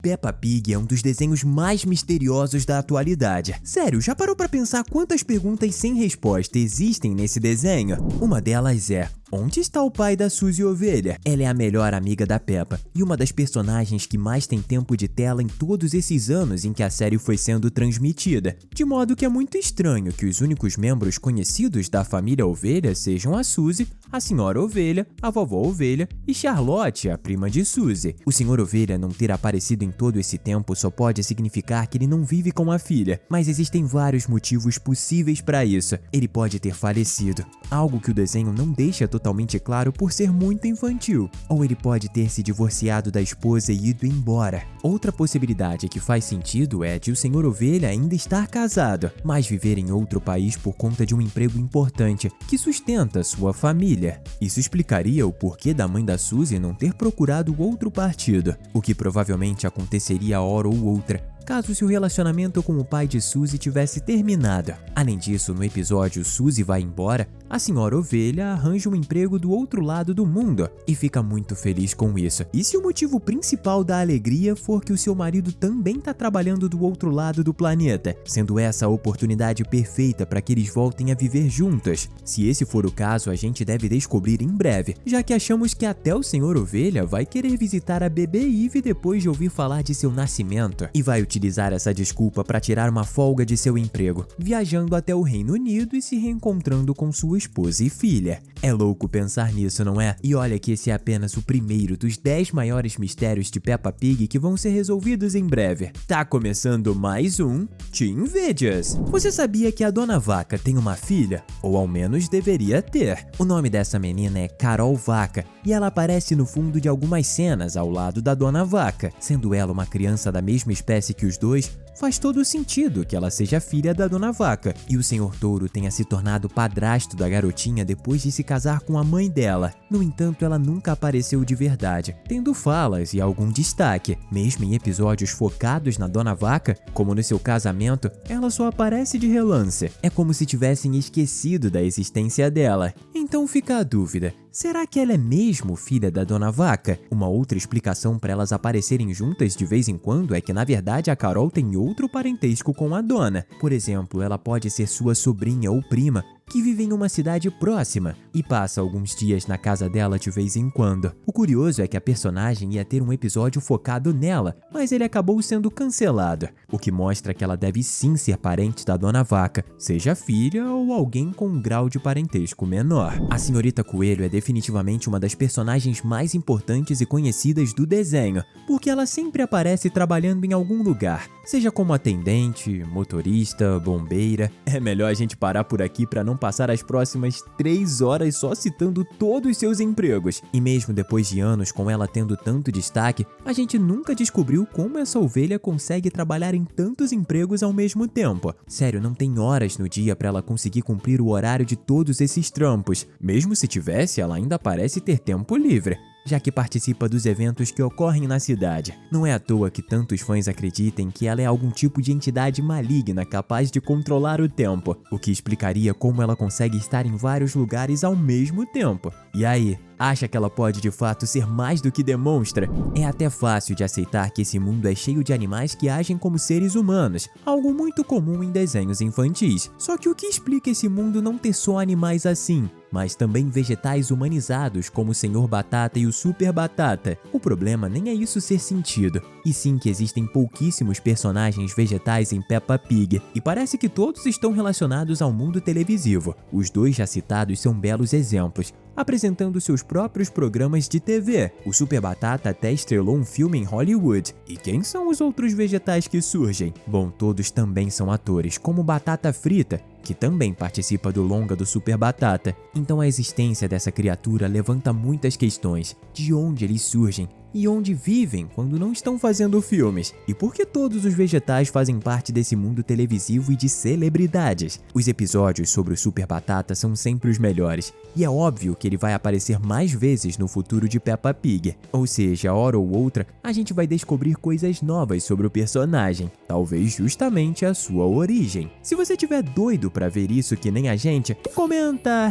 Peppa Pig é um dos desenhos mais misteriosos da atualidade. Sério, já parou pra pensar quantas perguntas sem resposta existem nesse desenho? Uma delas é: onde está o pai da Suzy Ovelha? Ela é a melhor amiga da Peppa e uma das personagens que mais tem tempo de tela em todos esses anos em que a série foi sendo transmitida. De modo que é muito estranho que os únicos membros conhecidos da família Ovelha sejam a Suzy, a Senhora Ovelha, a Vovó Ovelha e Charlotte, a prima de Suzy. O Senhor Ovelha não ter aparecido em todo esse tempo só pode significar que ele não vive com a filha, mas existem vários motivos possíveis para isso. Ele pode ter falecido, algo que o desenho não deixa totalmente claro por ser muito infantil, ou ele pode ter se divorciado da esposa e ido embora. Outra possibilidade que faz sentido é de o Senhor Ovelha ainda estar casado, mas viver em outro país por conta de um emprego importante que sustenta sua família. Isso explicaria o porquê da mãe da Suzy não ter procurado outro partido, o que provavelmente aconteceria hora ou outra, caso seu relacionamento com o pai de Suzy tivesse terminado. Além disso, no episódio Suzy vai embora, a Senhora Ovelha arranja um emprego do outro lado do mundo e fica muito feliz com isso. E se o motivo principal da alegria for que o seu marido também está trabalhando do outro lado do planeta, sendo essa a oportunidade perfeita para que eles voltem a viver juntos? Se esse for o caso, a gente deve descobrir em breve, já que achamos que até o Senhor Ovelha vai querer visitar a bebê Eve depois de ouvir falar de seu nascimento e vai utilizar essa desculpa para tirar uma folga de seu emprego, viajando até o Reino Unido e se reencontrando com sua esposa e filha. É louco pensar nisso, não é? E olha que esse é apenas o primeiro dos 10 maiores mistérios de Peppa Pig que vão ser resolvidos em breve. Tá começando mais um Teen Videos. Você sabia que a Dona Vaca tem uma filha? Ou ao menos deveria ter. O nome dessa menina é Carol Vaca e ela aparece no fundo de algumas cenas ao lado da Dona Vaca. Sendo ela uma criança da mesma espécie que os dois, faz todo sentido que ela seja filha da Dona Vaca e o Senhor Touro tenha se tornado padrasto da garotinha depois de se casar com a mãe dela. No entanto, ela nunca apareceu de verdade, tendo falas e algum destaque. Mesmo em episódios focados na Dona Vaca, como no seu casamento, ela só aparece de relance. É como se tivessem esquecido da existência dela. Então fica a dúvida: será que ela é mesmo filha da Dona Vaca? Uma outra explicação para elas aparecerem juntas de vez em quando é que, na verdade, a Carol tem outro parentesco com a Dona. Por exemplo, ela pode ser sua sobrinha ou prima, que vive em uma cidade próxima e passa alguns dias na casa dela de vez em quando. O curioso é que a personagem ia ter um episódio focado nela, mas ele acabou sendo cancelado, o que mostra que ela deve sim ser parente da Dona Vaca, seja filha ou alguém com um grau de parentesco menor. A Senhorita Coelho é definitivamente uma das personagens mais importantes e conhecidas do desenho, porque ela sempre aparece trabalhando em algum lugar, seja como atendente, motorista, bombeira. É melhor a gente parar por aqui para não passar as próximas 3 horas só citando todos os seus empregos. E mesmo depois de anos com ela tendo tanto destaque, a gente nunca descobriu como essa ovelha consegue trabalhar em tantos empregos ao mesmo tempo. Sério, não tem horas no dia para ela conseguir cumprir o horário de todos esses trampos. Mesmo se tivesse, ela ainda parece ter tempo livre, já que participa dos eventos que ocorrem na cidade. Não é à toa que tantos fãs acreditem que ela é algum tipo de entidade maligna capaz de controlar o tempo, o que explicaria como ela consegue estar em vários lugares ao mesmo tempo. E aí, acha que ela pode de fato ser mais do que demonstra? É até fácil de aceitar que esse mundo é cheio de animais que agem como seres humanos, algo muito comum em desenhos infantis. Só que o que explica esse mundo não ter só animais assim, mas também vegetais humanizados como o Senhor Batata e o Super Batata? O problema nem é isso ser sentido, e sim que existem pouquíssimos personagens vegetais em Peppa Pig, e parece que todos estão relacionados ao mundo televisivo. Os dois já citados são belos exemplos, apresentando seus próprios programas de TV. O Super Batata até estrelou um filme em Hollywood. E quem são os outros vegetais que surgem? Bom, todos também são atores, como Batata Frita, que também participa do longa do Super Batata. Então a existência dessa criatura levanta muitas questões. De onde eles surgem? E onde vivem quando não estão fazendo filmes? E por que todos os vegetais fazem parte desse mundo televisivo e de celebridades? Os episódios sobre o Super Batata são sempre os melhores, e é óbvio que ele vai aparecer mais vezes no futuro de Peppa Pig. Ou seja, hora ou outra, a gente vai descobrir coisas novas sobre o personagem. talvez justamente a sua origem. Se você tiver doido pra ver isso que nem a gente, comenta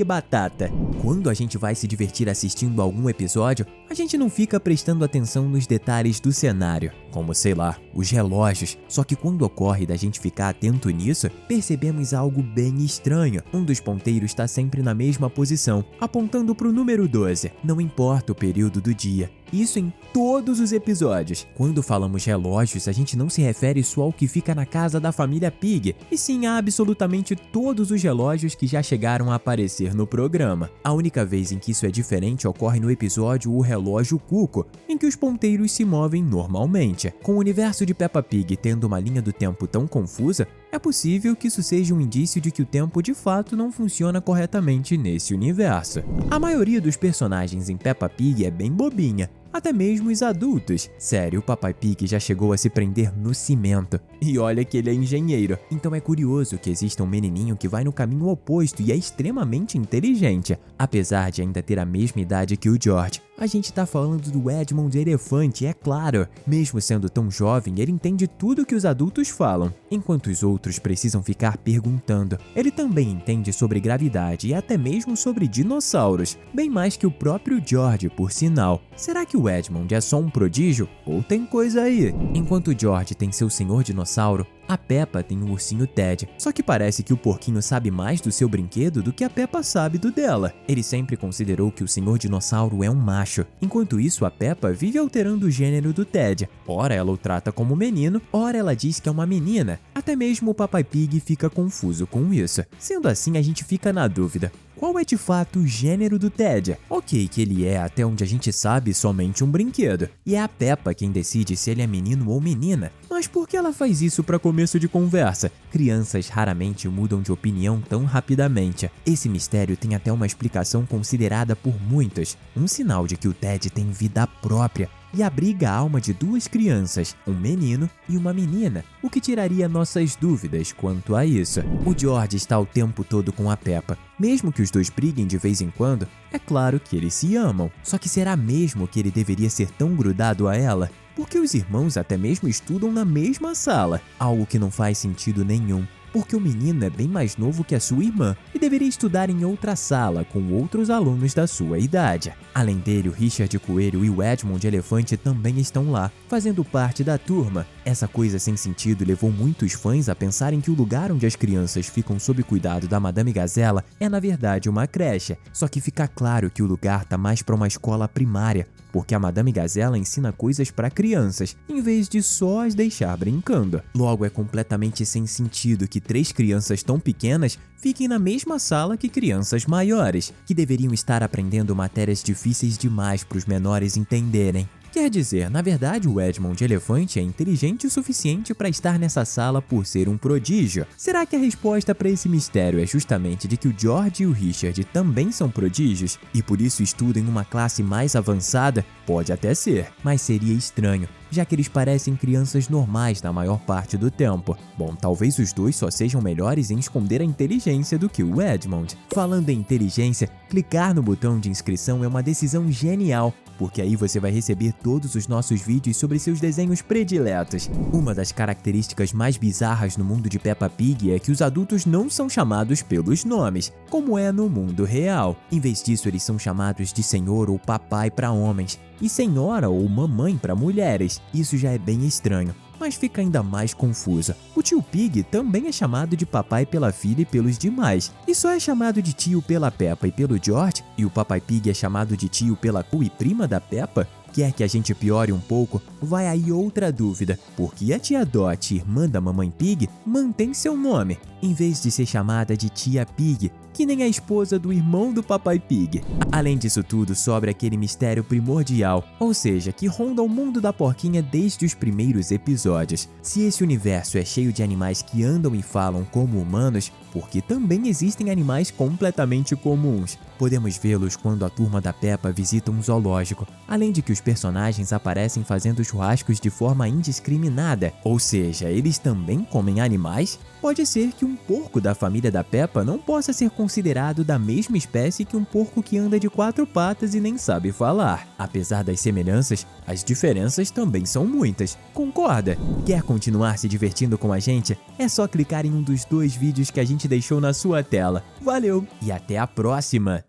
#batata. Quando a gente vai se divertir assistindo algum episódio, a gente não fica prestando atenção nos detalhes do cenário, como sei lá, os relógios. Só que quando ocorre da gente ficar atento nisso, percebemos algo bem estranho. Um dos ponteiros está sempre na mesma posição, apontando para o número 12, não importa o período do dia. Isso em todos os episódios. Quando falamos relógios, a gente não se refere só ao que fica na casa da família Pig, e sim a absolutamente todos os relógios que já chegaram a aparecer no programa. A única vez em que isso é diferente ocorre no episódio O Relógio Cuco, em que os ponteiros se movem normalmente. Com o universo de Peppa Pig tendo uma linha do tempo tão confusa, é possível que isso seja um indício de que o tempo de fato não funciona corretamente nesse universo. A maioria dos personagens em Peppa Pig é bem bobinha, até mesmo os adultos. Sério, o Papai Pig já chegou a se prender no cimento. E olha que ele é engenheiro, então é curioso que exista um menininho que vai no caminho oposto e é extremamente inteligente, apesar de ainda ter a mesma idade que o George. A gente tá falando do Edmond Elefante, é claro. Mesmo sendo tão jovem, ele entende tudo que os adultos falam, enquanto os outros precisam ficar perguntando. Ele também entende sobre gravidade e até mesmo sobre dinossauros, bem mais que o próprio George, por sinal. Será que o Edmond é só um prodígio? Ou tem coisa aí? Enquanto o George tem seu senhor dinossauro, a Peppa tem o ursinho Ted, só que parece que o porquinho sabe mais do seu brinquedo do que a Peppa sabe do dela. Ele sempre considerou que o senhor dinossauro é um macho. Enquanto isso, a Peppa vive alterando o gênero do Ted. Ora ela o trata como menino, ora ela diz que é uma menina. Até mesmo o Papai Pig fica confuso com isso. Sendo assim, a gente fica na dúvida. Qual é de fato o gênero do Ted? Ok que ele é, até onde a gente sabe, somente um brinquedo. E é a Peppa quem decide se ele é menino ou menina. Mas por que ela faz isso para começo de conversa? Crianças raramente mudam de opinião tão rapidamente. Esse mistério tem até uma explicação considerada por muitos. Um sinal de que o Ted tem vida própria e abriga a alma de duas crianças, um menino e uma menina, o que tiraria nossas dúvidas quanto a isso. O George está o tempo todo com a Peppa. Mesmo que os dois briguem de vez em quando, é claro que eles se amam. Só que será mesmo que ele deveria ser tão grudado a ela? Porque os irmãos até mesmo estudam na mesma sala, algo que não faz sentido nenhum. Porque o menino é bem mais novo que a sua irmã e deveria estudar em outra sala com outros alunos da sua idade. Além dele, o Richard Coelho e o Edmond Elefante também estão lá, fazendo parte da turma. Essa coisa sem sentido levou muitos fãs a pensarem que o lugar onde as crianças ficam sob cuidado da Madame Gazella é na verdade uma creche. Só que fica claro que o lugar tá mais para uma escola primária, porque a Madame Gazella ensina coisas para crianças, em vez de só as deixar brincando. Logo, é completamente sem sentido que 3 crianças tão pequenas fiquem na mesma sala que crianças maiores, que deveriam estar aprendendo matérias difíceis demais para os menores entenderem. Quer dizer, na verdade, o Edmond Elefante é inteligente o suficiente para estar nessa sala por ser um prodígio. Será que a resposta para esse mistério é justamente de que o George e o Richard também são prodígios e por isso estudam em uma classe mais avançada? Pode até ser, mas seria estranho, já que eles parecem crianças normais na maior parte do tempo. Bom, talvez os dois só sejam melhores em esconder a inteligência do que o Edmond. Falando em inteligência, clicar no botão de inscrição é uma decisão genial, porque aí você vai receber todos os nossos vídeos sobre seus desenhos prediletos. Uma das características mais bizarras no mundo de Peppa Pig é que os adultos não são chamados pelos nomes, como é no mundo real. Em vez disso, eles são chamados de senhor ou papai para homens, e senhora ou mamãe para mulheres. Isso já é bem estranho, mas fica ainda mais confusa. O tio Pig também é chamado de papai pela filha e pelos demais, e só é chamado de tio pela Peppa e pelo George, e o Papai Pig é chamado de tio pela cu e prima da Peppa? Quer que a gente piore um pouco? Vai aí outra dúvida, porque a tia Dot, irmã da mamãe Pig, mantém seu nome, em vez de ser chamada de tia Pig, que nem a esposa do irmão do Papai Pig. Além disso tudo, sobra aquele mistério primordial, ou seja, que ronda o mundo da porquinha desde os primeiros episódios. Se esse universo é cheio de animais que andam e falam como humanos, porque também existem animais completamente comuns. Podemos vê-los quando a turma da Peppa visita um zoológico, além de que os personagens aparecem fazendo churrascos de forma indiscriminada, ou seja, eles também comem animais? Pode ser que um porco da família da Peppa não possa ser considerado da mesma espécie que um porco que anda de 4 patas e nem sabe falar. Apesar das semelhanças, as diferenças também são muitas, concorda? Quer continuar se divertindo com a gente? É só clicar em um dos 2 vídeos que a gente deixou na sua tela. Valeu e até a próxima!